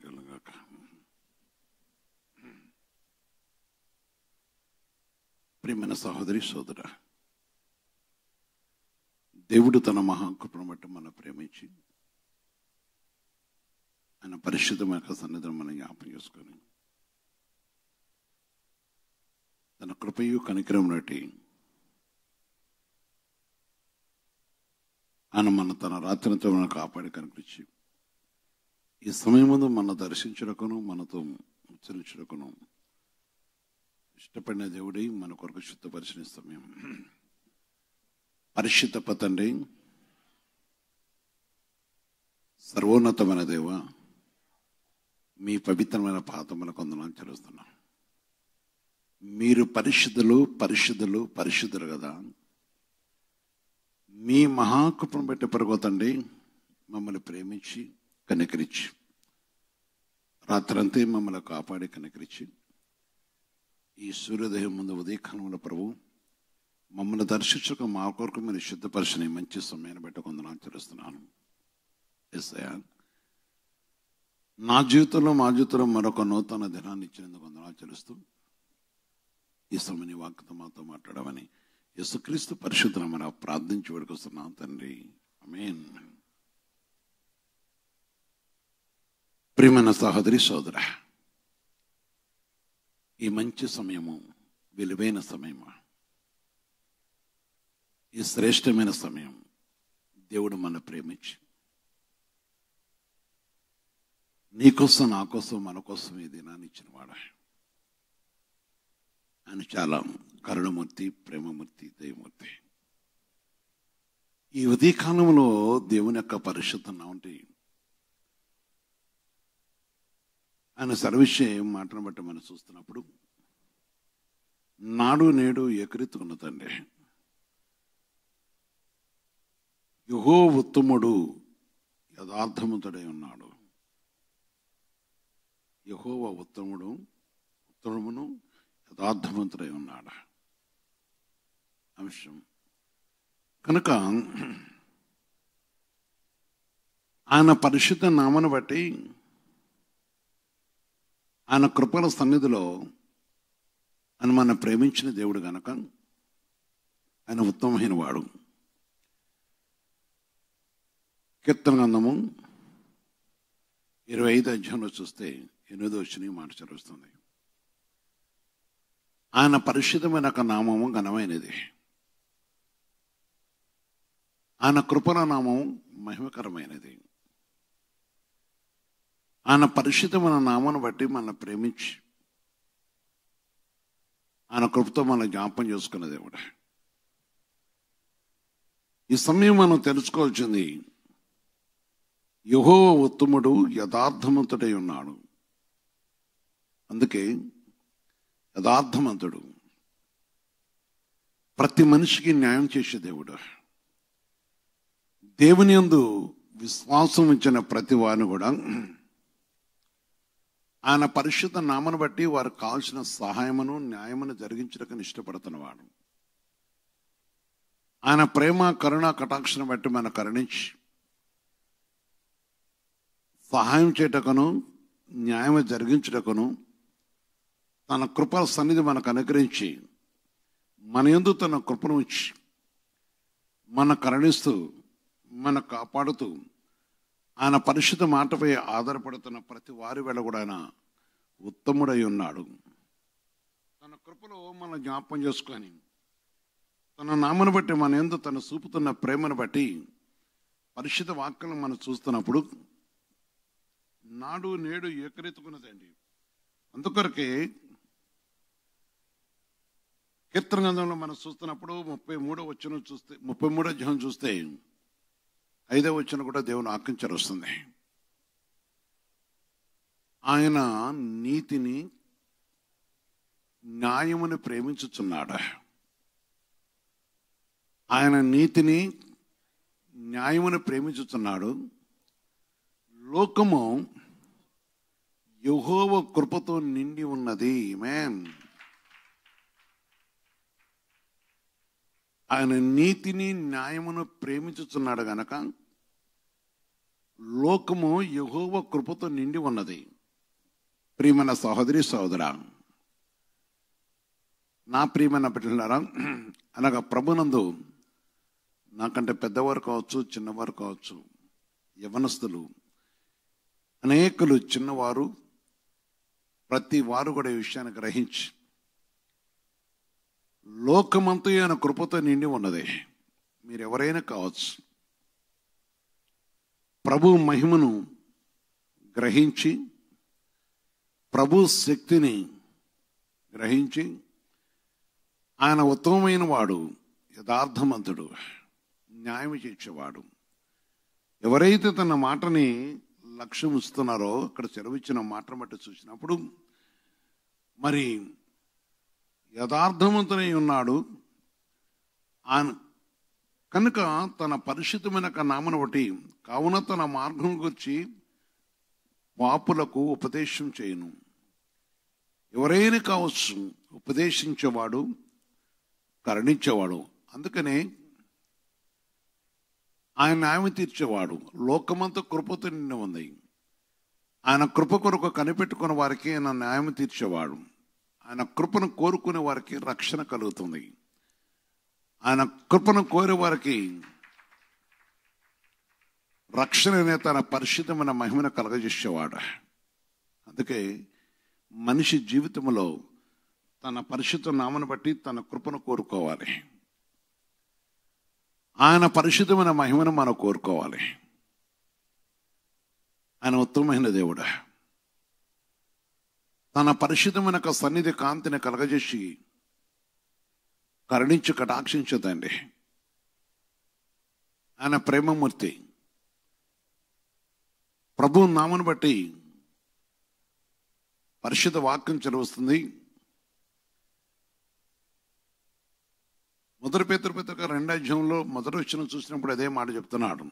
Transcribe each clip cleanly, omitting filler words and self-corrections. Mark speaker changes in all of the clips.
Speaker 1: కలుగాక. ప్రియమైన సహోదరి సోదరా, దేవుడు తన మహాకృపను బట్టి మనం ప్రేమించి ఆయన పరిశుద్ధమైన సన్నిధిని మనం జ్ఞాపకం చేసుకొని తన కృపయు కనికరం నాటి ఆయన మన తన రాత్రితో మనం కాపాడి కనిపించి ఈ సమయం ముందు మన దర్శించుటకును మనతో ఉచ్చరించుటకును ఇష్టపడిన దేవుడి మన కొరకు శుద్ధపరిచిన సమయం. పరిశుద్ధ తండ్రి, సర్వోన్నతమైన దేవ, మీ పవిత్రమైన పాదములకు వందనాలు చెల్లిస్తున్నాం. మీరు పరిశుద్ధులు పరిశుద్ధులు పరిశుద్ధులు కదా. మీ మహాకృపను బట్టి పరగొతండి మమ్మల్ని ప్రేమించి కనికరించి రాత్రంతే మమ్మల్ని కాపాడి కనికరించి ఈ సూర్యోదయం ముందు ఉదయకాలంలో ప్రభు మమ్మల్ని దర్శించక మా కొరకు మీరు శుద్ధపరిచిన మంచి సమయాన్ని బట్టి కొందనాలు తెలుస్తున్నాను. యేసయ్యా, మా జీవితంలో మరొక నూతన దినాన్ని ఇచ్చినందుకు వందనాలు చెల్లిస్తూ ఈ సమయాన్ని వాక్యతో మాతో మాట్లాడమని యేసుక్రీస్తు పరిశుద్ధనామమున ప్రార్థించి వేడుకొస్తున్నాం తండ్రి, ఆమేన్. ప్రియమైన సహోదరి సోదర, ఈ మంచి సమయము విలువైన సమయము, ఈ శ్రేష్టమైన సమయం దేవుడు మన ప్రేమించి నీకోసం నా కోసం మన కోసం ఈ దినాన్ని ఇచ్చినవాడు. ఆయన చాలా కరుణమూర్తి, ప్రేమమూర్తి, దయమూర్తి. ఈ ఉదయకాలంలో దేవుని యొక్క పరిశుద్ధ నామమున ఆయన సర్వవిషయం మాటను బట్టి మనం చూస్తున్నప్పుడు నాడు నేడు ఏకరీతిగా తండ్రి, యెహోవా ఉత్తముడు యథార్థవంతుడై ఉన్నాడు. యెహోవా ఉత్తమును యథార్థవంతుడై ఉన్నాడు అంశం కనుక ఆయన పరిశుద్ధ నామను బట్టి ఆయన కృపల సన్నిధిలో ఆయన మన ప్రేమించిన దేవుడు గనక ఆయన ఉత్తమమైన వాడు. కీర్తన గ్రంథము 25 అధ్యాయంలో చూస్తే 8వ వచనం మాట చదువుతుంది. ఆయన పరిశుద్ధమైన ఒక నామము ఘనమైనది, ఆయన కృపల నామము మహిమకరమైనది. ఆయన పరిశుద్ధమైన నామాన్ని బట్టి మన ప్రేమించి ఆయన కృపతో మన జ్ఞాపకం చేసుకున్న దేవుడు. ఈ సమయం మనం తెలుసుకోవాల్సింది, యెహోవా ఉత్తముడు యథార్థవంతుడై ఉన్నాడు. అందుకే యథార్థవంతుడు ప్రతి మనిషికి న్యాయం చేసే దేవుడు. దేవుని యందు విశ్వాసం ఉంచిన ప్రతి వారిని కూడా ఆయన పరిశుద్ధ నామను బట్టి వారికి కావాల్సిన సహాయమును న్యాయమును జరిగించడానికి ఇష్టపడుతున్నవాడు. ఆయన ప్రేమ కరుణ కటాక్షను బట్టి మన కరుణించి సహాయం చేయటకును న్యాయం జరిగించుటకును తన కృపల సన్నిధి మనకు అనుగ్రహించి మన యందు తన కృపను ఉంచి మన కరుణిస్తూ మన కాపాడుతూ ఆయన పరిశుద్ధ మాటపై ఆధారపడుతున్న ప్రతి వారి వేళ కూడా ఆయన ఉత్తముడై ఉన్నాడు. తన కృపలో మన జ్ఞాపకం చేసుకొని తన నామను బట్టి మన యందు తను చూపుతున్న ప్రేమను బట్టి పరిశుద్ధ వాక్యం మనం చూస్తున్నప్పుడు నాడు నేడు ఏకరీతికున్నదండి. అందుకొరకే కీర్తన గ్రంథంలో మనం చూస్తున్నప్పుడు 33వ వచనం చూస్తే 33వ అధ్యాయం చూస్తే 5వ వచనం కూడా దేవుని ఆజ్ఞ వస్తుంది. ఆయన నీతిని న్యాయమును ప్రేమించుచున్నాడు. ఆయన నీతిని న్యాయమును ప్రేమించుచున్నాడు. లోకము యెహోవా కృపతో నిండి ఉన్నది. ఆమేన్. ఆయన నీతిని న్యాయమును ప్రేమించుచున్నాడు గనక లోకము యెహోవా కృపతో నిండి ఉన్నది. ప్రియమైన సహోదరి సహోదరా, నా ప్రియమైన బిడ్డలారా, అనగా ప్రభునందు నాకంటే పెద్దవారు కావచ్చు, చిన్నవారు కావచ్చు, యవనస్తులు అనేకులు, చిన్నవారు, ప్రతి వారు కూడా ఈ విషయాన్ని గ్రహించి లోకమంతా ఆయన కృపతో నిండి ఉన్నది. మీరు ఎవరైనా కావచ్చు, ప్రభు మహిమను గ్రహించి, ప్రభు శక్తిని గ్రహించి, ఆయన ఉత్తమమైన వాడు, యథార్థవంతుడు, న్యాయం చేసేవాడు. ఎవరైతే తన మాటని లక్ష్యం ఇస్తున్నారో, అక్కడ సెలవిచ్చిన మాటను బట్టి చూసినప్పుడు మరి యథార్థవంతునై ఉన్నాడు. ఆయన కనుక తన పరిశుద్ధమైన నామను బట్టి, కావున తన మార్గం గురించి పాపులకు ఉపదేశం చేయను. ఎవరైనా కావచ్చు, ఉపదేశించేవాడు, కరుణించేవాడు. అందుకనే ఆయన న్యాయం తీర్చేవాడు. లోకమంతా కృపతో నిండి ఉంది. ఆయన కృప కొరకు కనిపెట్టుకున్న వారికి ఆయన న్యాయం తీర్చేవాడు. ఆయన కృపను కోరుకునే వారికి రక్షణ కలుగుతుంది. ఆయన కృపను కోరే వారికి రక్షణనే తన పరిశుద్ధమైన మహిమను కలగజేసేవాడు. అందుకే మనిషి జీవితంలో తన పరిశుద్ధ నామను బట్టి తన కృపను కోరుకోవాలి. ఆయన పరిశుద్ధమైన మహిమను మనం కోరుకోవాలి. ఆయన ఉత్తమమైన దేవుడు. తన పరిశుద్ధమైన సన్నిధి కాంతిని కలగజేసి కరుణించి కటాక్షించదండి. ఆయన ప్రేమమూర్తి. ప్రభు నామను బట్టి పరిశుద్ధ వాక్యం చదువుతుంది. మొదటి పేతురు పత్రిక 2వ అధ్యాయంలో మొదటి వచనం చూసినప్పుడు అదే మాట చెప్తున్నాడు.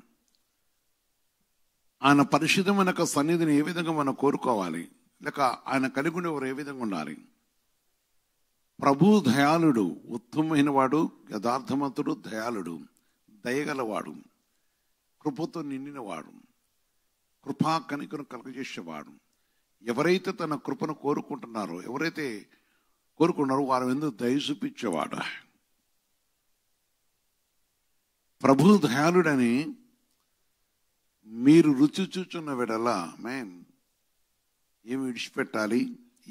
Speaker 1: ఆయన పరిశుద్ధమైన సన్నిధిని ఏ విధంగా మనం కోరుకోవాలి, లేక ఆయన కలిగి ఉండేవారు ఏ విధంగా ఉండాలి. ప్రభు దయాళుడు, ఉత్తమమైన వాడు, యథార్థవంతుడు, దయాళుడు, దయగలవాడు, కృపతో నిండినవాడు, కృపా కనికను కలగజేసేవాడు. ఎవరైతే తన కృపను కోరుకుంటున్నారో, ఎవరైతే కోరుకున్నారో వారు ఎందుకు దయ చూపించేవాడు. ప్రభు దయాళుడని మీరు రుచి చూచున్న వెడలా ఏమి విడిచిపెట్టాలి,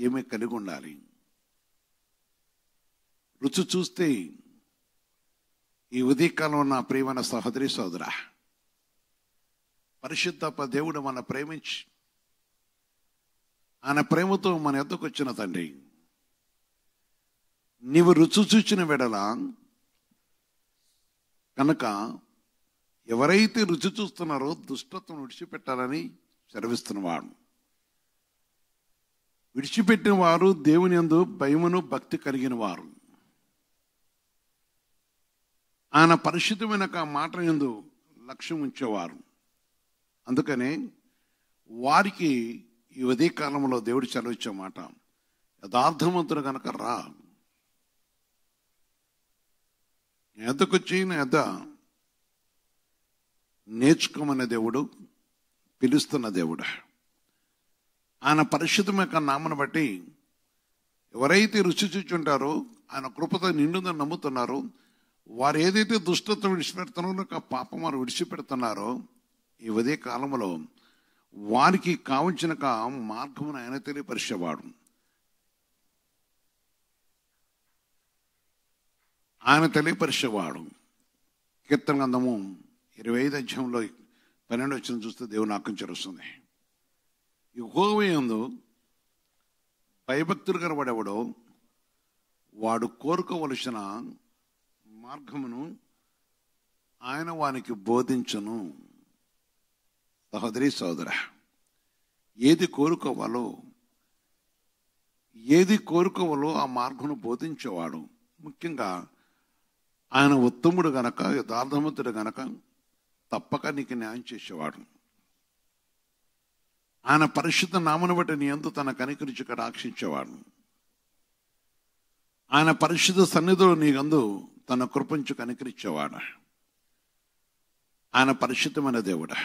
Speaker 1: ఏమి కలిగి ఉండాలి. రుచి చూస్తే ఈ ఉదయకాలంలో నా ప్రియమైన సహోదరి సోదరా, పరిశుద్ధ దేవుడు మన ప్రేమించి ఆయన ప్రేమతో మన ఎద్దకు వచ్చిన తండ్రి, నీవు రుచి చూచిన వెడలా కనుక ఎవరైతే రుచి చూస్తున్నారో దుష్టత్వం విడిచిపెట్టాలని సెలవిస్తున్నవాడు. విడిచిపెట్టిన వారు దేవుని యందు భయమును భక్తి కలిగిన వారు, ఆయన పరిశుద్ధమైన మాట యందు లక్ష్యం ఉంచేవారు. అందుకనే వారికి ఈ ఉదయ కాలంలో దేవుడు చదివించే మాట, యథార్థవంతుడు కనుక రా, ఎద్దకొచ్చి నా ఎద్ద నేర్చుకోమనే దేవుడు, పిలుస్తున్న దేవుడు. ఆయన పరిశుద్ధమైన నామను బట్టి ఎవరైతే రుచి చూచుంటారో, ఆయన కృపతో నిండుదని నమ్ముతున్నారో, వారు ఏదైతే దుష్టత్వం విడిచిపెడుతున్నారో, పాపం వారు విడిచిపెడుతున్నారో, ఈ ఉదయ కాలంలో వారికి కావలసిన మార్గమును ఆయన తెలియపరిచేవాడు. ఆయన తెలియపరిచేవాడు. కీర్తన గ్రంథము 25వ అధ్యాయంలో 12వ వచనం చూస్తే దేవుని ఆజ్ఞ వస్తుంది. యెహోవా యందు భయభక్తులు కనబడేవాడో వాడు కోరుకోవలసిన మార్గమును ఆయన వానికి బోధించును. సహోదరి సోదర, ఏది కోరుకోవాలో ఆ మార్గమును బోధించేవాడు. ముఖ్యంగా ఆయన ఉత్తముడు గనక, యథార్థవంతుడు గనక తప్పక నీకు న్యాయం చేసేవాడు. ఆయన పరిశుద్ధ నామను బట్టి నీ యందు తన కనికరించి కటాక్షించేవాడు. ఆయన పరిశుద్ధ సన్నిధిలో నీ యందు తన కృపంచు కనికరించేవాడు. ఆయన పరిశుద్ధమైన దేవుడు,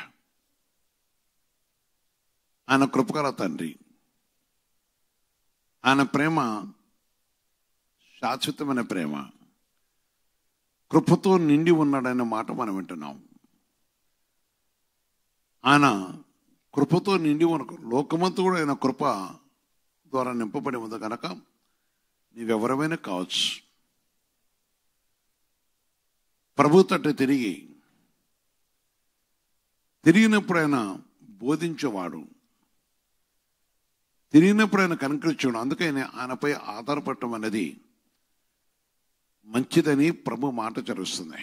Speaker 1: ఆయన కృపగల తండ్రి. ఆయన ప్రేమ శాశ్వతమైన ప్రేమ, కృపతో నిండి ఉన్నాడనే మాట మనం వింటున్నాం. ఆయన కృపతో నిండి ఉన్న లోకమంతా కూడా ఆయన కృప ద్వారా నింపబడి ఉంది కనుక నీవెవరమైనా కావచ్చు. ప్రభు తట్టు తిరిగినప్పుడు ఆయన బోధించేవాడు, తిరిగినప్పుడు ఆయన కనుకరించాడు. అందుకని ఆయనపై ఆధారపడటం అనేది మంచిదని ప్రభు మాట చరుస్తుంది.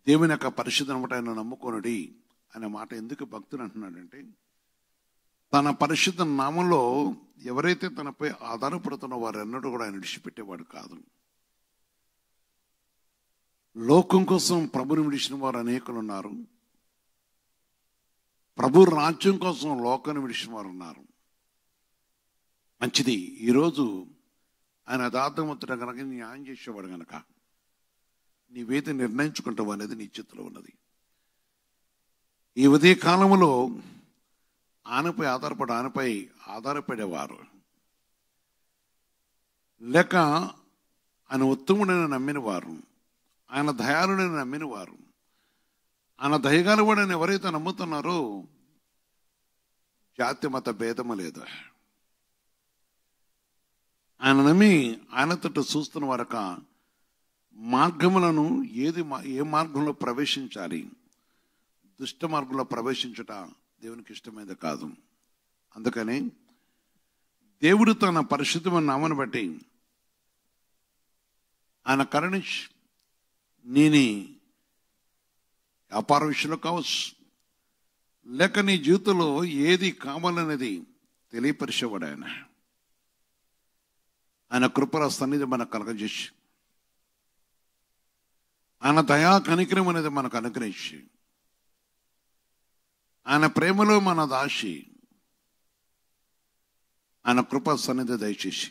Speaker 1: దేవుని యొక్క పరిశుద్ధత ఆయన నమ్ముకొనుడి అనే మాట ఎందుకు భక్తులు అంటున్నాడంటే, తన పరిశుద్ధ నామంలో ఎవరైతే తనపై ఆధారపడుతున్న వారు ఎన్నడూ కూడా ఆయన విడిచిపెట్టేవాడు కాదు. లోకం కోసం ప్రభుని విడిచిన వారు అనేకులు ఉన్నారు, ప్రభు రాజ్యం కోసం లోకాన్ని విడిచిన వారు ఉన్నారు. మంచిది. ఈరోజు ఆయన యథార్థవంతుడు కనుక న్యాయం చేసేవాడు కనుక నీవేది నిర్ణయించుకుంటావు అనేది నీ చేతిలో ఉన్నది. ఈ ఉదయ కాలంలో ఆయనపై ఆధారపడేవారు లేక ఆయన ఉత్తముడని నమ్మిన వారు, ఆయన దయాళుడని నమ్మిన వారు, ఆయన దయగలవాడని ఎవరైతే నమ్ముతున్నారో జాతి మత భేదము లేదు. ఆయన నమ్మి ఆయన తట్టు చూస్తున్న వరక మార్గములను ఏ మార్గంలో ప్రవేశించాలి, దుష్ట మార్గంలో ప్రవేశించుట దేవునికి ఇష్టమైనది కాదు. అందుకని దేవుడు తన పరిశుద్ధమైన నామను బట్టి ఆయన కరుణించి నీ వ్యాపార విషయంలో కావచ్చు లేక నీ జీవితంలో ఏది కావాలనేది తెలియపరిచేవాడు. ఆయన కృపల సన్నిధి మనకు కలగజేసి, ఆయన దయా కనికరం అనేది మనకు అనుగ్రహించి, ఆయన ప్రేమలో మన దాసి, ఆయన కృప సన్నిధి దయచేసి,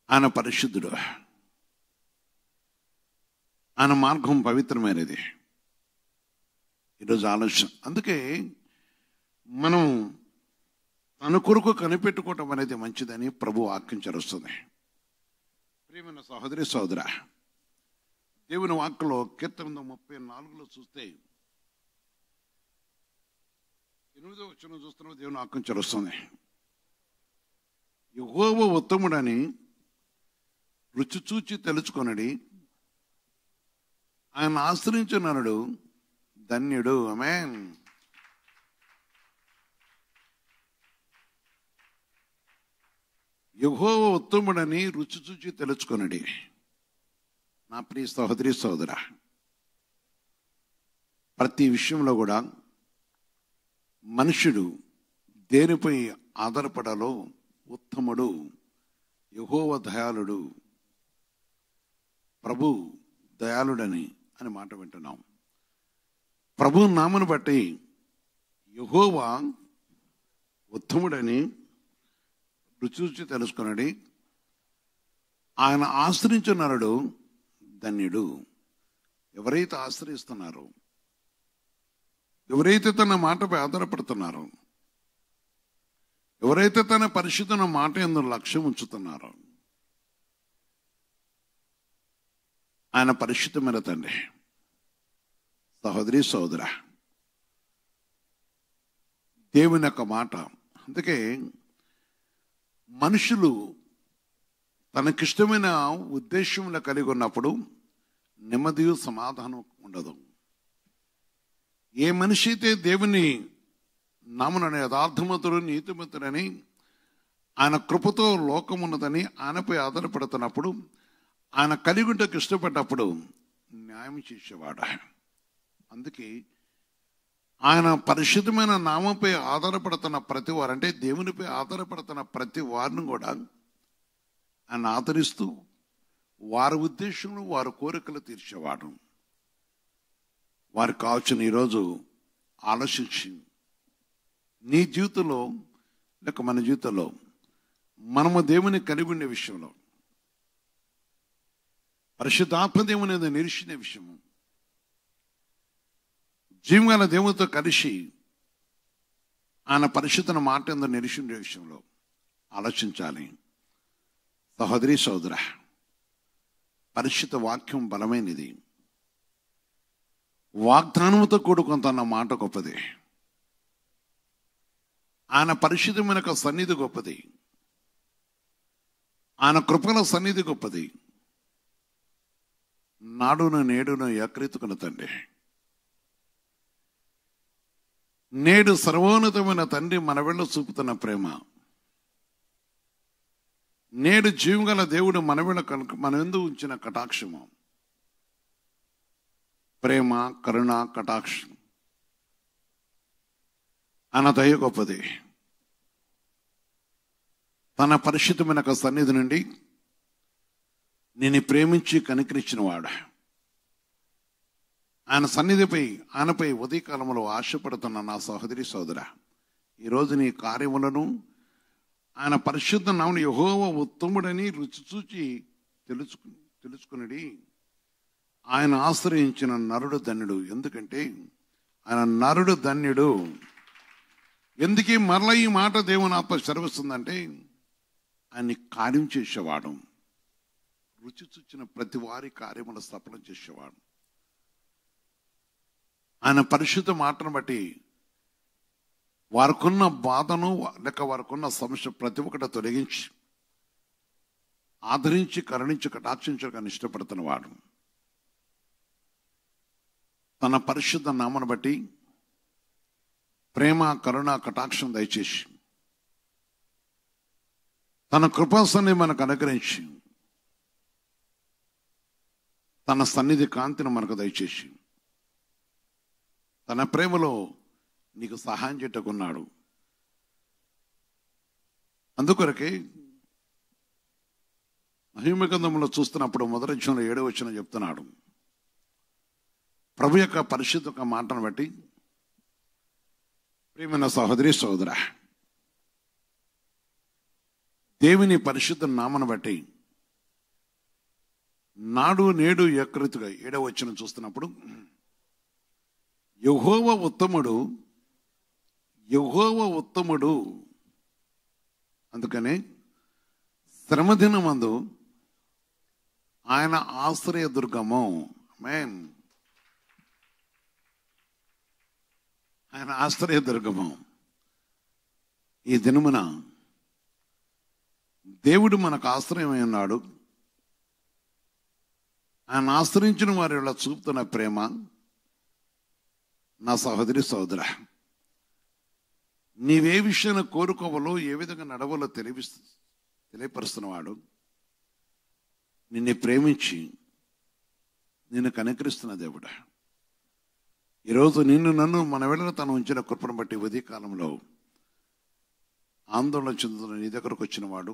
Speaker 1: ఆయన పరిశుద్ధుడు, ఆయన మార్గం పవిత్రమైనది. ఈరోజు ఆలోచన. అందుకే మనం తన కొరకు కనిపెట్టుకోవటం అనేది మంచిదని ప్రభు వాక్యం చరుస్తుంది. ప్రియమైన సహోదరి సహోదరా, దేవుని వాక్యలో కీర్తన 34లో చూస్తే 8వ వచనం చూస్తున్నాం. దేవుని వాక్యం చరుస్తుంది. యెహోవా ఉత్తముడని రుచి చూచి తెలుసుకొనడి, ఆయన ఆశ్రయించున్నాడు ధన్యుడు. ఆమేన్. యెహోవా ఉత్తముడని రుచి చూచి తెలుసుకొనడి. నా ప్రియ సహోదరి సహోదరా, ప్రతి విషయంలో కూడా మనుషుడు దేనిపై ఆధారపడాలో ఉత్తముడు యెహోవా దయాళుడు, ప్రభు దయాళుడని అని మాట వింటున్నాం. ప్రభు నామను బట్టి యెహోవా ఉత్తముడని రుచి తెలుసుకున్నాడు. ఆయన ఆశ్రయించున్నాడు ధన్యుడు. ఎవరైతే ఆశ్రయిస్తున్నారో, ఎవరైతే తన మాటపై ఆధారపడుతున్నారో, ఎవరైతే తన పరిశుద్ధమైన మాట యందు లక్ష్యం ఉంచుతున్నారో, ఆయన పరిశుద్ధమైన తండ్రి. సహోదరి సహోదరా, దేవుని యొక్క మాట. అందుకే మనుషులు తనకిష్టమైన ఉద్దేశంలో కలిగి ఉన్నప్పుడు నెమ్మది సమాధానం ఉండదు. ఏ మనిషి అయితే దేవుని నామనని యథార్థవంతుడు నీతిమంతుడని ఆయన కృపతో లోకం ఉన్నదని ఆయనపై ఆధారపడుతున్నప్పుడు, ఆయన కలిగి ఉంటకు ఇష్టపడ్డప్పుడు న్యాయం చేసేవాడు. అందుకే ఆయన పరిశుద్ధమైన నామంపై ఆధారపడుతున్న ప్రతి వారు, అంటే దేవునిపై ఆధారపడుతున్న ప్రతి వారిని కూడా ఆయన ఆదరిస్తూ వారి ఉద్దేశంలో వారి కోరికలు తీర్చేవాడు. వారికి కావాల్సిన ఈరోజు ఆలోచించి నీ జీవితంలో లేక మన జీవితంలో మనము దేవుని కలిగి ఉండే విషయంలో, పరిశుద్ధాత్మ దేవుని నిరీక్షణ విషయము, జీవగల దేవునితో కలిసి ఆయన పరిశుద్ధన మాట ఎందు నిరీక్షించే విషయంలో ఆలోచించాలి. సహోదరి సోదర, పరిశుద్ధ వాక్యం బలమైనది. వాగ్దానముతో కూడుకుంటున్న మాట గొప్పది. ఆయన పరిశుద్ధమైన సన్నిధి గొప్పది. ఆయన కృపల సన్నిధి గొప్పది. నాడును నేడును ఏకరీతుకున్న తండ్రి, నేడు సర్వోన్నతమైన తండ్రి మన వెళ్ళ చూపుతున్న ప్రేమ, నేడు జీవగల దేవుడు మన వెళ్ళ మన ఎందు ఉంచిన కటాక్షము, ప్రేమ, కరుణ, కటాక్షం, ఆయన దయ గొప్పది. తన పరిశుద్ధమైన సన్నిధి నుండి నేను ప్రేమించి కనికరించిన వాడు. ఆయన సన్నిధిపై, ఆయనపై ఉదయకాలంలో ఆశపడుతున్న నా సహోదరి సోదర, ఈరోజు నీ కార్యములను ఆయన పరిశుద్ధ నామమున యెహోవా ఉత్తముడని రుచి చూచి తెలుసుకునడి. ఆయన ఆశ్రయించిన నరుడు ధన్యుడు. ఎందుకంటే ఆయన నరుడు ధన్యుడు. ఎందుకే మరలా ఈ మాట దేవుని ఆత్మ సెలవిస్తుందంటే, ఆయన్ని కార్యం చేసేవాడు, రుచి చూచిన ప్రతి వారి కార్యములు సఫలం చేసేవాడు. ఆయన పరిశుద్ధ మాటను బట్టి వారికున్న బాధను లేక వారికున్న సమస్య ప్రతి ఒక్కటి తొలగించి ఆదరించి కరుణించి కటాక్షించడానికి ఇష్టపడుతున్న వాడు. తన పరిశుద్ధ నామను బట్టి ప్రేమ, కరుణ, కటాక్షం దయచేసి తన కృపాసన్ని మనకు అనుగ్రహించి తన సన్నిధి కాంతిని మనకు దయచేసి తన ప్రేమలో నీకు సహాయం చేయటకున్నాడు. అందుకొరకే మహిమ గ్రంథంలో చూస్తున్నప్పుడు మొదటి అధ్యాయంలో 7వ వచనం చెప్తున్నాడు, ప్రభు యొక్క పరిశుద్ధ మాటను బట్టి ప్రియమైన సహోదరి సోదర, దేవుని పరిశుద్ధ నామను బట్టి నాడు నేడు ఏకరీతిగా 7వ వచనం చూస్తున్నప్పుడు, యెహోవా ఉత్తముడు, యెహోవా ఉత్తముడు. అందుకనే శ్రమదినమందు ఆయన ఆశ్రయ దుర్గము. ఆమేన్. ఆయన ఆశ్రయ దుర్గము. ఈ దినమున దేవుడు మనకు ఆశ్రయమై ఉన్నాడు. ఆయన ఆశ్రయించిన వారి ఇలా చూపుతున్న ప్రేమ, నా సహోదరి సోదర, నీవే విషయాన్ని కోరుకోవాలో, ఏ విధంగా నడవాలో తెలియపరుస్తున్నవాడు. నిన్ను ప్రేమించి నిన్ను కనికరిస్తున్న దేవుడు. ఈరోజు నిన్ను నన్ను మన వెళ్ళను తను ఉంచిన కృపను బట్టి ఉదయ కాలంలో ఆందోళన చెందుతున్న నీ దగ్గరకు వచ్చిన వాడు,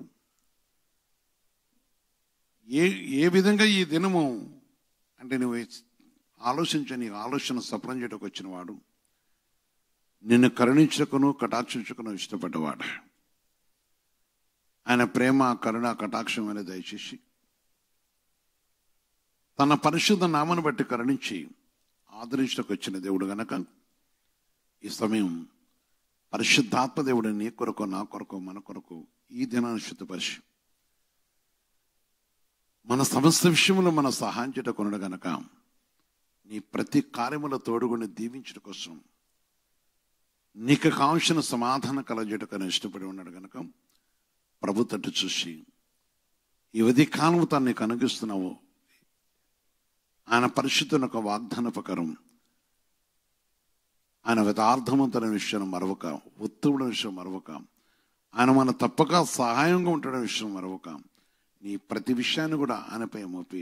Speaker 1: ఏ విధంగా ఈ దినము అంటే నువ్వు ఆలోచించని ఆలోచన సఫలం చేయడానికి వచ్చిన వాడు, నిన్ను కరుణించకును కటాక్షించకును ఇష్టపడ్డవాడు. ఆయన ప్రేమ, కరుణ, కటాక్షం అనేది దయచేసి తన పరిశుద్ధ నామను బట్టి కరుణించి ఆదరించడానికి వచ్చిన దేవుడు గనక ఈ సమయం పరిశుద్ధాత్మ దేవుడు నీ కొరకు, నా కొరకు, మన కొరకు ఈ దినాన్ని శుద్ధపరిచి మన సమస్త విషయంలో మన సహాయం చేయటకున్నాడు గనక నీ ప్రతి కార్యముల తోడుగుని దీవించడం కోసం, నీకు కావాల్సిన సమాధానం కలగజేయటకని ఇష్టపడి ఉన్నాడు గనక ప్రభు తట్టు చూసి ఈ ఉదయ కాలం తాను నీకు అనుగిస్తున్నావు. ఆయన పరిశుద్ధుని యొక్క వాగ్దాన ప్రకారం ఆయన యథార్థవంతుల విషయం మరవక, ఉత్తముడి విషయం మరవక, ఆయన మన తప్పక సహాయంగా ఉంటాడనే విషయం మరవక, నీ ప్రతి విషయాన్ని కూడా ఆయనపై మోపి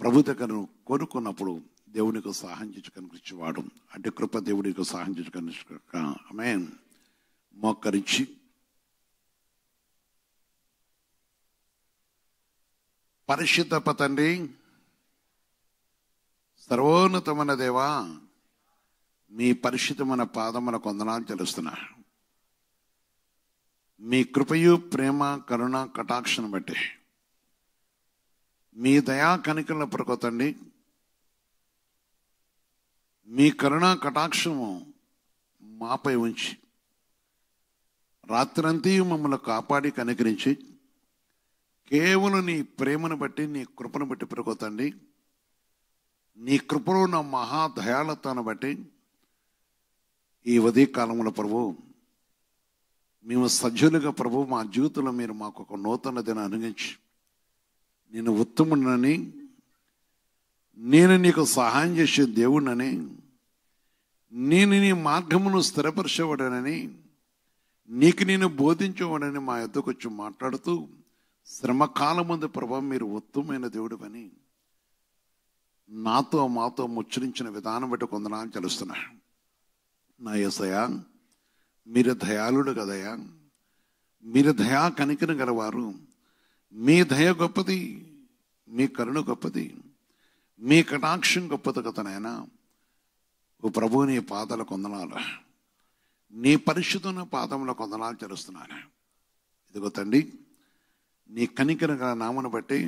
Speaker 1: ప్రభు దగ్గర కోరుకున్నప్పుడు దేవునికి సహాయం చేసి కనిపించేవాడు. అంటే కృప దేవుడికి సహాయం చేసి కనిపించక ఆమేన్. మోకరించి పరిశుద్ధ తండ్రి, సర్వోన్నతమైన దేవా, మీ పరిశుద్ధమైన పాదమున వందనాలు చెల్లిస్తున్నా. మీ కృపయు, ప్రేమ, కరుణ, కటాక్షను బట్టి మీ దయా కనికలను ప్రకొతండి. మీ కరుణ కటాక్షము మాపై ఉంచి రాత్రంతా మమ్మల్ని కాపాడి కనికరించి కేవలం నీ ప్రేమను బట్టి, నీ కృపను బట్టి ప్రభు తండ్రి, నీ కృపలో నా మహాదయాళతను బట్టి ఈ ఉదయ కాలంలో ప్రభు మేము సజ్జులుగా ప్రభు మా జీవితంలో మీరు మాకు ఒక నూతన దిన అనుగించి, నేను ఉత్తముడినని, నేను నీకు సహాయం చేసే దేవుడినని, నేను నీ మార్గమును స్థిరపరిచేవాడనని, నీకు నేను బోధించేవాడని మా యొద్దకు వచ్చి మాట్లాడుతూ, శ్రమకాలం ముందు ప్రభు మీరు ఉత్తమమైన దేవుడు అని నాతో మాతో ముచ్చరించిన విధానం బట్టి కొందనాలు తెలుస్తున్నా. నా యేసయ్యా, మీరు దయాళుడు కదయ్యా, మీరు దయా కనికరం గలవారు, మీ దయ గొప్పది, మీ కరుణ గొప్పది, మీ కటాక్షం గొప్పది కదనైనా. ఓ ప్రభు, నీ పాదాల కొందనాలు, నీ పరిశుద్ధమైన పాదముల కొందనాలు చేస్తున్నాను. ఇదిగో తండ్రి, నీ కనికర గల నామను బట్టి,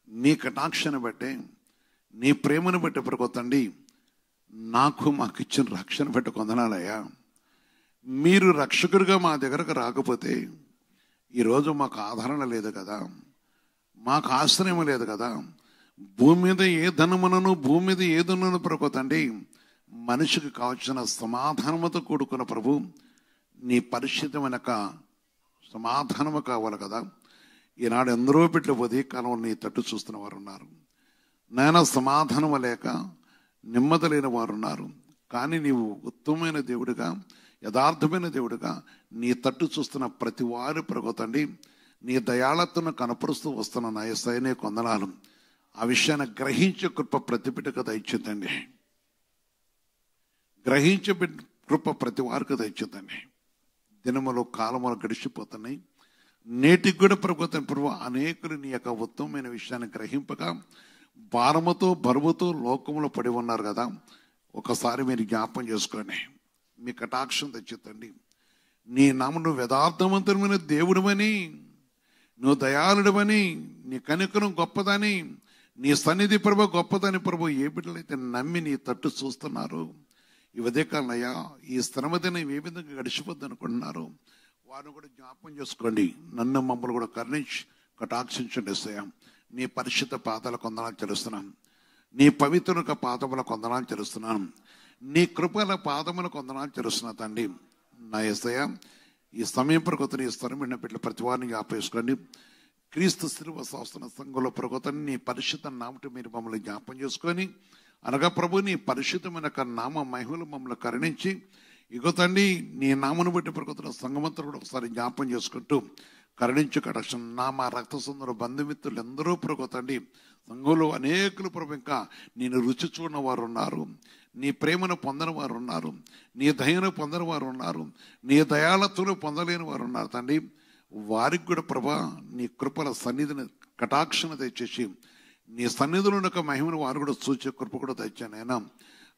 Speaker 1: నీ కటాక్షను బట్టి, నీ ప్రేమను బట్టి ప్రభు తండ్రి, నాకు మాకు ఇచ్చిన రక్షణ బట్టి కొందనాలయ్యా. మీరు రక్షకుడిగా మా దగ్గరకు రాకపోతే ఈరోజు మాకు ఆదరణ లేదు కదా, మాకు ఆశ్రయం లేదు కదా. భూమి మీద ఏ ధనమునను, భూమి మీద ఏ ధనమును ప్రభు తండ్రి, మనిషికి కావాల్సిన సమాధానముతో కూడుకున్న ప్రభు, నీ పరిశుద్ధమైన సమాధానము కావాలి కదా. ఈనాడు ఎందరో బిడ్డలు ఉదయ కాలంలో నీ తట్టు చూస్తున్న వారు ఉన్నారు నాయన. సమాధానం లేక నెమ్మది లేని వారు ఉన్నారు. కానీ నీవు ఉత్తమమైన దేవుడిగా, యథార్థమైన దేవుడిగా నీ తట్టు చూస్తున్న ప్రతి వారి ప్రభుతండి, నీ దయాళతను కనపరుస్తూ వస్తున్న నా యేసయ్యనే కొందనాలు. ఆ విషయాన్ని గ్రహించే కృప ప్రతి బిడ్డకు దయచేద్దండి, గ్రహించే కృప ప్రతి వారికి దయచేద్దండి. దినములు కాలములు గడిచిపోతున్నాయి. నేటికి కూడా ప్రభు అనేకులు నీ యొక్క ఉత్తమమైన విషయాన్ని గ్రహింపక భారముతో బరువుతో లోకములో పడి ఉన్నారు కదా. ఒకసారి మీరు జ్ఞాపం చేసుకోండి, మీ కటాక్షం తెచ్చుతండి. నీ నామను యథార్థవంతమైన దేవుడివని, నువ్వు దయాళుడవని, నీ కనికరం గొప్పదని, నీ సన్నిధి ప్రభు గొప్పదని ప్రభు ఏ బిడ్డలైతే నమ్మి నీ తట్టు చూస్తున్నారు ఈ ఉదయకాలనయ్యా, ఈ శ్రమదిని ఏ విధంగా గడిచిపోద్ది అనుకుంటున్నారు వారిని కూడా జ్ఞాపం చేసుకోండి. నన్ను మమ్మల్ని కూడా కరుణించి కటాక్షించండి యేసయ్యా. నీ పరిశుద్ధ పాదాల కొందనాలు చెల్లిస్తున్నాను, నీ పవిత్ర పాదముల కొందనాలు చెల్లిస్తున్నాను, నీ కృపల పాదముల కొందనాలు చెల్లిస్తున్నా తండ్రి. నా యేసయ్యా, ఈ సమయం ప్రకృతిని ఈ స్థిరమైన బిడ్డల ప్రతి వారిని జ్ఞాపేసుకోండి. క్రీస్తు శిలువ శాసన సంఘంలో ప్రకృతిని నీ పరిశుద్ధ నామటి మీరు మమ్మల్ని జ్ఞాపం చేసుకొని, అనగా ప్రభు నీ పరిశుద్ధమైన నామ మహిమలు మమ్మల్ని కరుణించి, ఇగో తండ్రి నీ నామను బట్టి ప్రకృతిలో సంగమంతరు కూడా ఒకసారి జ్ఞాపం చేసుకుంటూ కరుణించు కటాక్షం. నా మా రక్త సుందర బంధుమిత్రులు ఎందరూ ప్రకృతండి సంఘంలో అనేకులు ప్రభు ఇంకా నేను రుచి చూడని వారు ఉన్నారు, నీ ప్రేమను పొందని వారు ఉన్నారు, నీ దయను పొందని వారు ఉన్నారు, నీ దయాళతను పొందలేని వారు ఉన్నారు తండ్రి. వారికి కూడా ప్రభా నీ కృపల సన్నిధిని కటాక్షణ తెచ్చేసి నీ సన్నిధిలో ఒక మహిమను వారు కూడా సూచే కృప కూడా తెచ్చాను అయినా.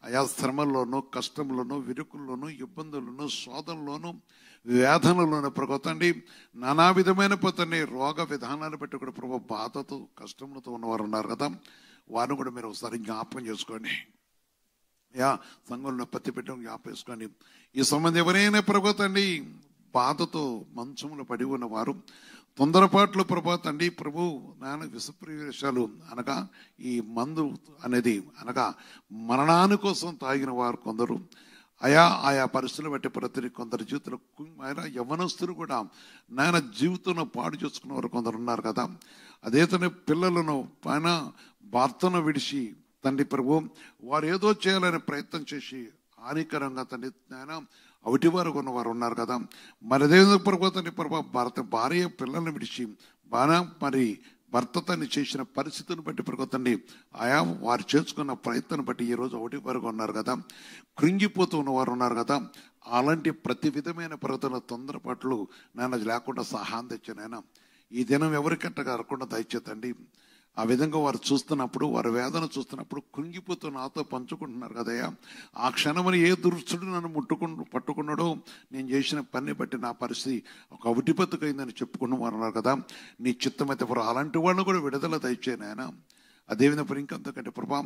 Speaker 1: ఆయా శ్రమల్లోనూ, కష్టంలోనూ, విరుకుల్లోనూ, ఇబ్బందుల్లోనూ, శోధనలోనూ, వేదనలోనూ ప్రగతండి నానా విధమైన పోతండి రోగ విధానాన్ని బట్టి కూడా ప్రభు బాధతో కష్టంతో ఉన్నవారు ఉన్నారు కదా. వారిని కూడా మీరు ఒకసారి జ్ఞాపకం చేసుకోండి. సంఘంలో పత్తి పెట్టడం జ్ఞాపకం చేసుకోండి. ఈ సంబంధం ఎవరైనా ప్రగతండి బాధతో మంచంలో పడి ఉన్నవారు, తొందరపాట్లు ప్రభాతండి ప్రభు నాన్న విషప్రవేశాలు అనగా ఈ మందు అనేది అనగా మరణాని కోసం తాగిన వారు కొందరు, ఆయా పరిస్థితులు బట్టి ప్రతి కొందరు జీవితంలో ఆయన యవ్వనస్తులు కూడా నాయన జీవితంలో పాడు చేసుకున్న వారు కొందరు ఉన్నారు కదా. అదే తన పిల్లలను పైన భర్తను విడిచి తండ్రి ప్రభు వారు ఏదో చేయాలని ప్రయత్నం చేసి హానికరంగా తండ్రి నాయన అవిటి వారు కొన్నవారు ఉన్నారు కదా. మరి అదే ప్రభు తండ్రి ప్రభు భార్య పిల్లల్ని విడిచి మరి భర్త తను చేసిన పరిస్థితిని బట్టి ప్రగతండి ఆయా వారు చేసుకున్న ప్రయత్నం బట్టి ఈరోజు ఒకటి వరకు ఉన్నారు కదా, కృంగిపోతూ ఉన్నవారు ఉన్నారు కదా. అలాంటి ప్రతి విధమైన ప్రగతన తొందరపాట్లు నేను లేకుండా సహాయం తెచ్చానైనా ఈ దినం ఎవరికంట కాకుండా దయచేతండి. ఆ విధంగా వారు చూస్తున్నప్పుడు, వారి వేదన చూస్తున్నప్పుడు కృంగిపోతూ నాతో పంచుకుంటున్నారు కదయ్యా. ఆ క్షణమని ఏ దురుస్తుడు నన్ను పట్టుకున్నాడో, నేను చేసిన పని బట్టి నా పరిస్థితి ఒక అవిటిపత్తుకైందని చెప్పుకున్న వారు ఉన్నారు కదా. నీ చిత్తమైతే అలాంటి వాళ్ళని కూడా విడుదల దయచేయను ఆయన. అదేవిధంగా ఇంకంతకంటే ప్రభా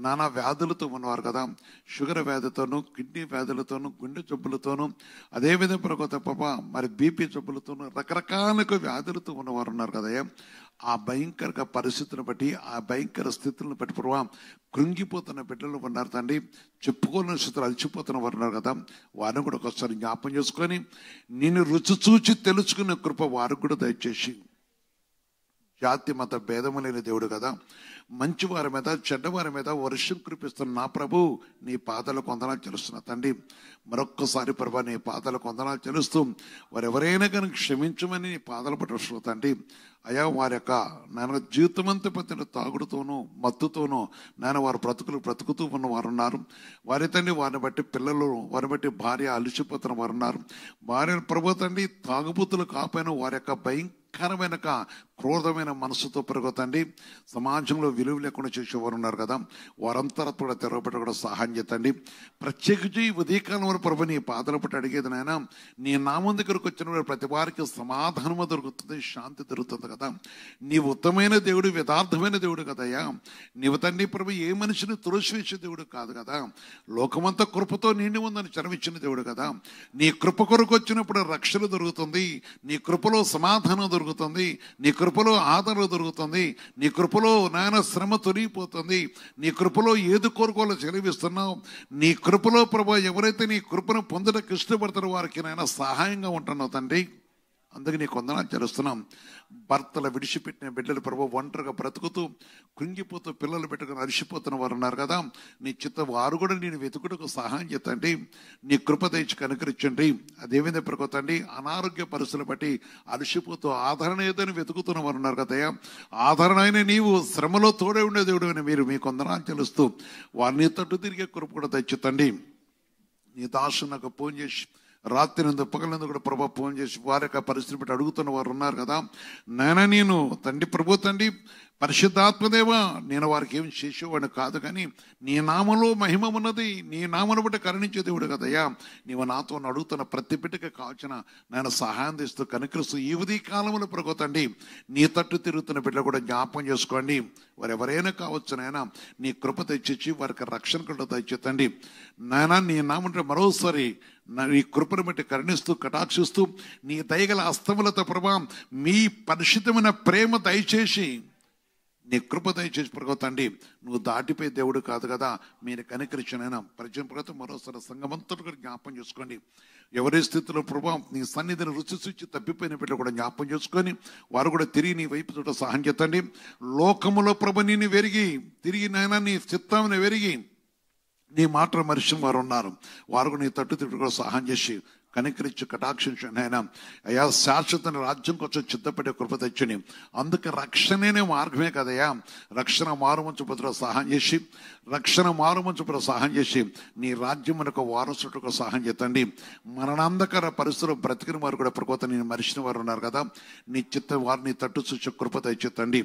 Speaker 1: నానా వ్యాధులతో ఉన్నవారు కదా, షుగర్ వ్యాధితోనూ, కిడ్నీ వ్యాధులతోనూ, గుండె జబ్బులతోనూ, అదేవిధంగా ప్రభా మరి బీపీ జబ్బులతోనూ, రకరకాల వ్యాధులతో ఉన్నవారు ఉన్నారు కదా. ఆ భయంకర పరిస్థితులను బట్టి, ఆ భయంకర స్థితులను బట్టి ప్రభా కృంగిపోతున్న బిడ్డలు ఉన్నారు తండ్రి, చెప్పుకోలేని స్థితులు అలసిపోతున్న వారు ఉన్నారు కదా. వారిని కూడా ఒకసారి జ్ఞాపం చేసుకొని నిన్ను రుచి చూచి తెలుసుకునే కృప వారికి కూడా దయచేసి, జాతి మత భేదము లేని దేవుడు కదా, మంచివారి మీద చెడ్డవారి మీద వర్షం కురిపిస్తున్న నా ప్రభు నీ పాదాలకు వందనాలు చెల్లిస్తున్నా తండ్రి. మరొక్కసారి ప్రభా నీ పాదాలకు వందనాలు చెల్లిస్తూ వారు ఎవరైనా కనుక క్షమించమని నీ పాదాలు పట్టు తండ్రి. అయా వారి యొక్క నేను జీవితమంతా పెద్ద తాగుడుతోనూ మత్తుతోనూ నేను వారు బ్రతుకుతూ ఉన్న వారు ఉన్నారు. వారి తండ్రి వారిని బట్టి పిల్లలు, వారిని బట్టి భార్య అలిసిపోతున్న వారు ఉన్నారు. భార్య ప్రభు తండ్రి తాగుబోతులు కాపోయిన వారి యొక్క భయంకరమైన క్రోధమైన మనసుతో పెరుగుతండి సమాజంలో విలువ లేకుండా చేసేవారు ఉన్నారు కదా. వారంతా కూడా తెరవబెట్ట కూడా సహాయం చేతండి. ప్రత్యేకించి ఉదయకాలం వరకు ప్రభు నీ పాదల పట్టి అడిగేది నాయన, నీ నామం దగ్గరకు వచ్చిన ప్రతి వారికి సమాధానము దొరుకుతుంది, శాంతి దొరుకుతుంది కదా. నీవు ఉత్తమైన దేవుడు, యథార్థమైన దేవుడు కదయ్యా. నీవు తండ్రి ప్రభు ఏ మనిషిని తులసివేసే దేవుడు కాదు కదా. లోకమంతా కృపతో నిండి ఉందని చరవిచ్చిన దేవుడు కదా. నీ కృప కొరకు వచ్చినప్పుడు రక్షణ దొరుకుతుంది, నీ కృపలో సమాధానం దొరుకుతుంది, నీ కృపలో ఆదరణ దొరుకుతుంది, నీ కృపలో నాయన శ్రమ తొలగిపోతుంది, నీ కృపలో ఏది కోరుకోవాలో చెలివిస్తున్నావు. నీ కృపలో ప్రభు ఎవరైతే నీ కృపను పొందడానికి ఇష్టపడతారో వారికి నాయన సహాయంగా ఉంటున్నావు తండ్రి. అందుకే నీకు వందనాలు చెల్లిస్తున్నాం. భర్తలు విడిచిపెట్టిన బిడ్డలు ప్రభు ఒంటరిగా బ్రతుకుతూ కృంగిపోతూ పిల్లలు పెట్టుకుని అరిసిపోతున్న వారు ఉన్నారు కదా. నీ చిత్త వారు కూడా నేను వెతుకుటకు సహాయం చేతండి. నీ కృప తెచ్చి కనుకరించండి. అదేవిధంగా ప్రకోతండి అనారోగ్య పరిస్థితులు బట్టి అరిసిపోతూ ఆదరణ ఏదని వెతుకుతున్న వారు ఉన్నారు కదా. ఆదరణ అయిన నీవు శ్రమలో తోడే ఉండే దేవుడు అని మీరు మీకు వందనాలు చెల్లిస్తూ వారిని తట్టు తిరిగే కృప కూడా తెచ్చుతండి. నీ దాసు నాకు ఫోన్ చేసి రాత్రి నుండి పగలందు కూడా ప్రభా ఫోన్ చేసి వారి యొక్క పరిస్థితి బట్టి అడుగుతున్న వారు ఉన్నారు కదా. నేను తండ్రి ప్రభు తండ్రి పరిశుద్ధాత్మదేవా, నేను వారికి ఏం చేసేవాడిని కాదు, కానీ నీ నామలో మహిమ ఉన్నది, నీ నామను బట్టి కరుణించే దేవుడు కదయ్యా. నీవు నాతో అడుగుతున్న ప్రతి బిడ్డకి కాల్చిన నేను సహాయం తెస్తూ కనుకరిస్తూ ఈ ఉదయ కాలంలో ప్రకోతండి నీ తట్టు తిరుగుతున్న బిడ్డలు కూడా జ్ఞాపం చేసుకోండి. వారు ఎవరైనా కావచ్చు నాయన, నీ కృప తెచ్చి వారికి రక్షణ కూడా తెచ్చేతండి నాయన. నీ నామంటే మరోసారి నీ కృపను బట్టి కరుణిస్తూ కటాక్షిస్తూ నీ దయగల హస్తములతో ప్రభా మీ పరిశుద్ధమైన ప్రేమ దయచేసి నీ కృప దయచేసి ప్రగతండి. నువ్వు దాటిపోయే దేవుడు కాదు కదా. మీరు కనికరించినైనా పరిచయం ప్రగతి మరోసారి సంఘమంతటి కూడా జ్ఞాపం చేసుకోండి. ఎవరి స్థితిలో ప్రభావం నీ సన్నిధిని రుచి చూచి తప్పిపోయిన బిడ్డలు కూడా జ్ఞాపం చేసుకొని వారు కూడా తిరిగి నీ వైపు చూడ సహాయం చేతండి. లోకములో ప్రభ నిన్ను వెరిగి తిరిగి నాయన నీ చిత్తాన్ని వెరిగి నీ మాటలు మరిచిన వారు ఉన్నారు. వారు నీ తట్టు తిట్టు కూడా సహాయం చేసి కనికరించి కటాక్షించండి ఆయన. అయ్యా శాశ్వత రాజ్యం కొంచెం చిత్తపడే కృప తెచ్చని. అందుకే రక్షణనే మార్గమే కదయ్యా. రక్షణ మారుమంచు పుత్ర సహాయం చేసి, రక్షణ మారుమంచు పుత్ర సహాయం చేసి నీ రాజ్యం మనకు వారసులకు సహాయం చేతండి. మరణాంధకర పరిస్థితులు బ్రతికిన వారు కూడా ప్రకోత నేను మరిచిన వారు ఉన్నారు కదా. నీ చిత్త వారిని తట్టు చుట్టూ కృప తెచ్చేతండి.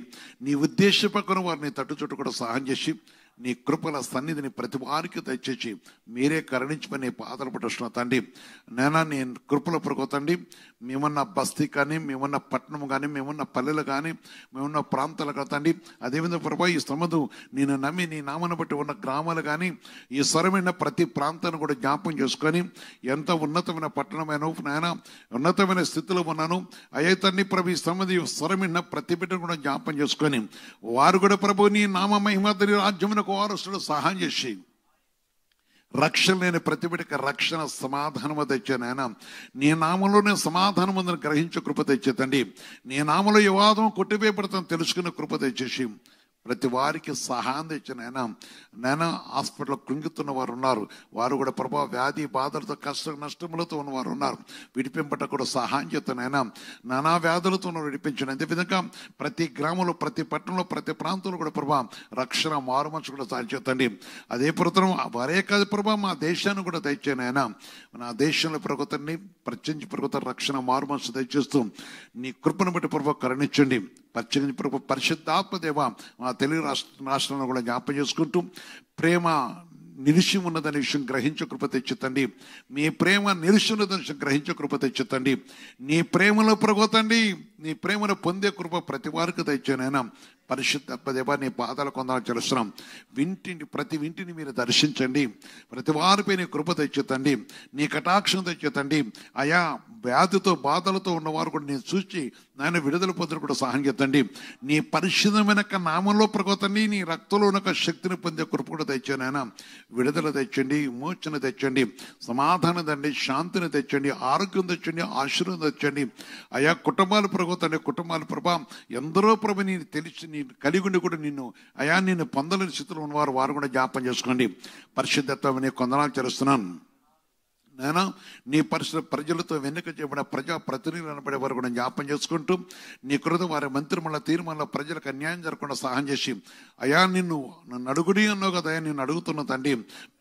Speaker 1: నీ ఉద్దేశ పక్కన వారిని తట్టు చుట్టూ కూడా సహాయం చేసి నీ కృపల సన్నిధిని ప్రతి వారికి దయచేసి మీరే కరుణించమని పాదలు పట్టుస్తున్నా తండ్రి. నేను కృపలో ప్రకోతండి మేమున్న బస్తీ కానీ, మేమున్న పట్టణం కానీ, మేమున్న పల్లెలు కానీ, మేమున్న ప్రాంతాలు కదండి. అదేవిధంగా ప్రభా ఈ సమదు నేను నమ్మి నీ నామను బట్టి ఉన్న గ్రామాలు కానీ ఈ స్వరమైన ప్రతి ప్రాంతాన్ని కూడా జ్ఞాపం చేసుకొని ఎంత ఉన్నతమైన పట్టణమైన నాయన ఉన్నతమైన స్థితిలో ఉన్నాను అయ్యే తండ్రి ప్రభు. ఈ సమది స్వరమైన ప్రతి బిడ్డను కూడా జ్ఞాపం చేసుకొని వారు కూడా ప్రభు నీ నామ మహిమని రాజ్యమునకు వారసుడు సహాయం చేసి రక్షణ లేని ప్రతి బిడ్డకి రక్షణ సమాధానము తెచ్చాను. నీ నామంలోనే సమాధానం ఉందని గ్రహించే కృప తెచ్చేతండి. నీ నామంలో వివాదం కొట్టివేయబడతాను తెలుసుకునే కృప తెచ్చేసి ప్రతి వారికి సహాయం తెచ్చిన హాస్పిటల్లో కృంగుతున్న వారు ఉన్నారు. వారు కూడా ప్రభావ వ్యాధి బాధలతో కష్ట నష్టములతో ఉన్నవారు ఉన్నారు. విడిపింపట కూడా సహాయం చేస్తున్నాయన. నానా వ్యాధులతో విడిపించండి. అదేవిధంగా ప్రతి గ్రామంలో, ప్రతి పట్టణంలో, ప్రతి ప్రాంతంలో కూడా ప్రభావ రక్షణ మారుమనసు కూడా సాయం చేతండి. అదే ప్రతులం వారే కాదు ప్రభావ మా దేశాన్ని కూడా దయచేయనైనా. నా దేశంలో ప్రభుత్వాన్ని ప్రత్యేకించి ప్రభుత్వ రక్షణ మారుమనసు దయచేస్తూ నీ కృపను బట్టి ప్రభావ కరుణించండి. ప్రత్యేకించి ప్రభు పరిశుద్ధాత్మదేవ మా తెలుగు రాష్ట్రంలో కూడా జ్ఞాపం చేసుకుంటూ ప్రేమ నిలిచి ఉన్నదనే విషయం గ్రహించే కృప తెచ్చుతండి. మీ ప్రేమ నిలిచి ఉన్నదనే విషయం గ్రహించే కృప తెచ్చుతండి. నీ ప్రేమలో ప్రగోతండి నీ ప్రేమను పొందే కృప ప్రతి వారికి దయచేనైనా. పరిశుద్ధ దేవా, నీ పాదాల కొందరు తెలుస్తున్నాం. ప్రతి ఇంటిని మీరు దర్శించండి. ప్రతి వారిపై నీ కృప తెచ్చేతండి, నీ కటాక్షం తెచ్చేతండి. అయా వ్యాధితో బాధలతో ఉన్నవారు కూడా నేను చూసి నాయన విడుదల పొందులు కూడా సహాయం చేతండి. నీ పరిశుద్ధమైన నామంలో ప్రగతండి, నీ రక్తంలో ఉన్న శక్తిని పొందే కృప కూడా తెచ్చానైనా. విడుదల తెచ్చండి, విమోచన తెచ్చండి, సమాధానం తండి, శాంతిని తెచ్చండి, ఆరోగ్యం తెచ్చండి, ఆశీర్వాదం తెచ్చండి. అయా కుటుంబాలు ప్రగతండి, కుటుంబాల ప్రభా ఎందరో ప్రభు నేను తెలిసి నీ కలిగి ఉండి కూడా నిన్ను పొందలేని స్థితిలో ఉన్నవారు వారు కూడా జ్ఞాపం చేసుకోండి. పరిశుద్ధత్వం నీ కొందనాలు చేస్తున్నాను నేను. నీ ప్రజలతో వెనుక చేయబడిన ప్రజా ప్రతినిధులు అనబడే వారు కూడా జ్ఞాపం చేసుకుంటూ నీ కృత వారి మంత్రిమల్ల తీర్మానంలో ప్రజలకు అన్యాయం జరగకుండా సహాయం చేసి అయా నన్ను అడుగుడి అన్నావు కదా, నిన్ను అడుగుతున్న తండ్రి,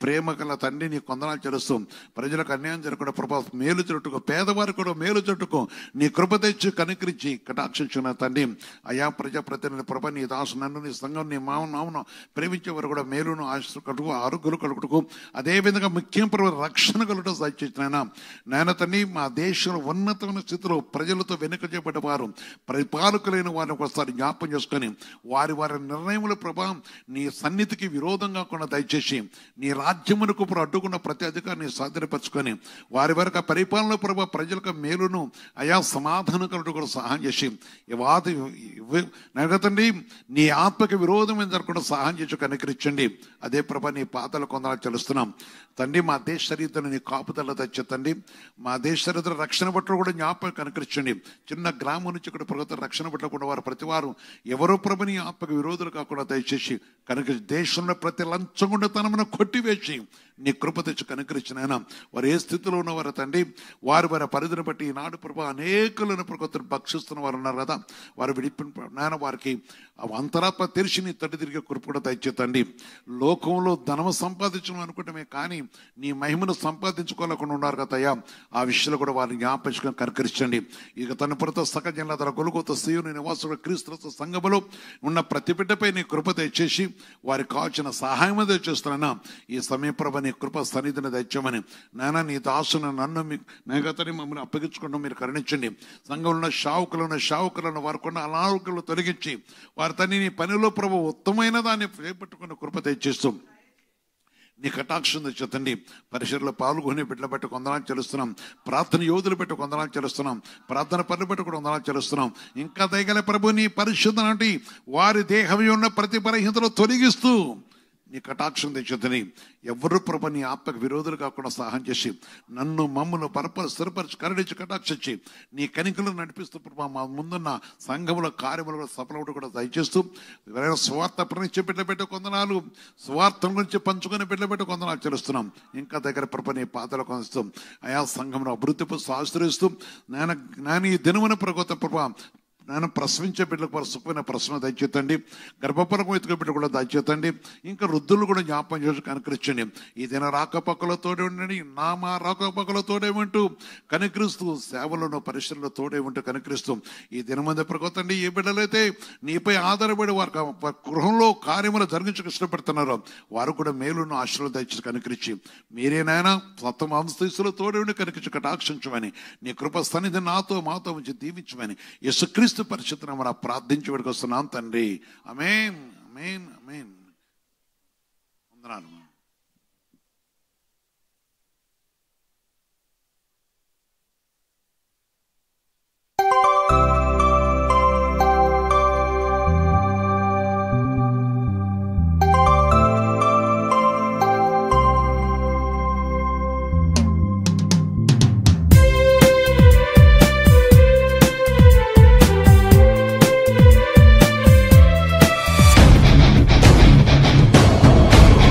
Speaker 1: ప్రేమ గల తండ్రి నీ కొందనాలు చేస్తూ ప్రజలకు అన్యాయం జరగకుండా ప్రభా మేలు చెట్టుకు, పేదవారు కూడా మేలు చెట్టుకు నీ కృప తెచ్చి కనికరించి కటాక్షించిన తండ్రి. అయా ప్రజాప్రతినిధుల ప్రభ నీ దాసు నన్ను, నీ సంఘం, నీ మామను ప్రేమించేవారు కూడా మేలును ఆశ కలుగు, ఆరోగ్యులు కలుగుటకు, అదేవిధంగా ముఖ్యం ప్రభు రక్షణ కలుగుట నాయన తండ్రి. మా దేశంలో ఉన్నతమైన స్థితిలో ప్రజలతో వెనుక చేయబడ్డ వారు, పరిపాలకులైన వారిని ఒకసారి జ్ఞాపం చేసుకొని వారి నిర్ణయముల ప్రభావం నీ సన్నిధికి విరోధంగా కూడా దయచేసి నీ రాజ్యమునకు అడ్డుకున్న ప్రతి అధికారిని సాధనపరుచుకొని వారి వరకు పరిపాలన ప్రభావ ప్రజలకు మేలును అయా సమాధానం కలుగుటకు కూడా సహాయం చేసి తండ్రి నీ ఆత్మకి విరోధం జరగకుండా సహాయం చేసి కనికరించండి. అదే ప్రభా నీ పాదాలు కొందరు చెల్లిస్తున్నాం తండ్రి. మా దేశ చరిత్రను నీ కాపుదల తెచ్చండి. మా దేశ చరిత్ర రక్షణ పట్ల కూడా జ్ఞాపకం కనికరించండి. చిన్న గ్రామం నుంచి ఇక్కడ ప్రభుత్వం రక్షణ పట్టకుండా వారు ప్రతి వారు ఎవరో ప్రభుని ఆత్మకు విరోధులు కాకుండా దయచేసి కనుక దేశంలో ప్రతి లంచగుండతనమును కొట్టివేసి నీ కృప తెచ్చి కనుకరించిన వారు ఏ స్థితిలో ఉన్నవారు తండ్రి, వారి పరిధిని బట్టి ఈనాడు ప్రభు అనేకులను ప్రభుత్వం భక్షిస్తున్న వారు ఉన్నారు కదా, వారు నాయన వారికి అంతరాత్మ తెరిచి నీ తట్టు తిరిగే కృప కూడా దయచేతండి. లోకంలో ధనము సంపాదించడం అనుకుంటమే కానీ నీ మహిమను సంపాదించుకోలేకుండా ఉన్నారు కదయ్యా, ఆ విషయంలో కూడా వారిని జ్ఞాపకం కనుకరించండి. ఇక తన పురత సక జిల్లా ధర గొలుగుత సీయుని నివాసుడు క్రీస్తు సంఘములో ఉన్న ప్రతి బిడ్డపై నీ కృప తెచ్చేసి వారికి కావాల్సిన సహాయం తెచ్చేస్తున్నా. ఈ సమయం ప్రభ నీ కృప సన్నిధిని దయచేయమని నాయన నీ దాసును నన్ను నేగతని మమ్మల్ని అప్పగించుకుంటూ మీరు కరుణించండి. సంఘంలో షావుకులను వారికున్న అనారోగ్యాలు తొలగించి వారి తని నీ పనిలో ప్రభు ఉత్తమైన దాన్ని చేపట్టుకున్న కృప తెచ్చేస్తూ నీ కటాక్షం తెచ్చతండి. పరిసరలో పాల్గొని బిడ్డలు బట్టి కొందనాలు చెల్లిస్తున్నాం. ప్రార్థన యోధులు బట్టి కొందనాలు చెల్లిస్తున్నాం. ప్రార్థన పనులు బట్టి కూడా కొందనాలు చెల్లిస్తున్నాం. ఇంకా దయగల ప్రభు నీ పరిశుద్ధ నాటి వారి దేహం ఉన్న ప్రతి బలహీనతలో తొలగిస్తూ నీ కటాక్షం తెచ్చదని ఎవరు ప్రభు నీ ఆత్మకు విరోధులు కాకుండా సహాయం చేసి నన్ను మమ్మల్ని స్థిరపరిచి కరుణించి కటాక్షించి నీ కనికలు నడిపిస్తూ ప్రభు మా ముందున్న సంఘముల కార్యములు సఫలవుడు కూడా దయచేస్తూ స్వార్థ ప్రణించే బిడ్డబెట్ట కొందనాలు, స్వార్థం గురించి పంచుకునే బిడ్డబెట్ట కొందనాలు చెల్లిస్తున్నాం. ఇంకా దగ్గర ప్రభు నీ పాదాలు కొనిస్తూ ఆయా సంఘంలో అభివృద్ధి ఆశ్రయిస్తూ నేను ఈ దినమున ప్రగోత ప్రభు నేను ప్రసవించే బిడ్డలకు వారు సుఖమైన ప్రశ్న దయచేతండి. గర్భపరకు ఎత్తుక బిడ్డ కూడా దయచేతండి. ఇంకా వృద్ధులు కూడా జ్ఞాపకం చేసి కనుకరించండి. ఈ దిన రాకపోకలతోడే ఉండండి, మా రాకపోకలతోడే ఉంటూ కనుకరిస్తూ సేవలను పరిశ్రమలో తోడే ఉంటూ కనుకరిస్తూ ఈ దినమంది ప్రగొత్తండి. ఏ బిడ్డలైతే నీపై ఆధారపడి వారి గృహంలో కార్యములు జరిగించక ఇష్టపడుతున్నారో వారు కూడా మేలును ఆశలు దయచేసి కనుకరించి మీరేనైనా సత్వ మాంసలో తోడే ఉండి కనుకరించి కటాక్షించమని నీ కృప సన్నిధి నాతో మాతో ఉంచి దీవించమని యేసుక్రీస్తు పరిశుద్ధ నామమున ప్రార్థించి వేడుకొస్తున్నాం తండ్రి. ఆమేన్, ఆమేన్, ఆమేన్. వందనాలు.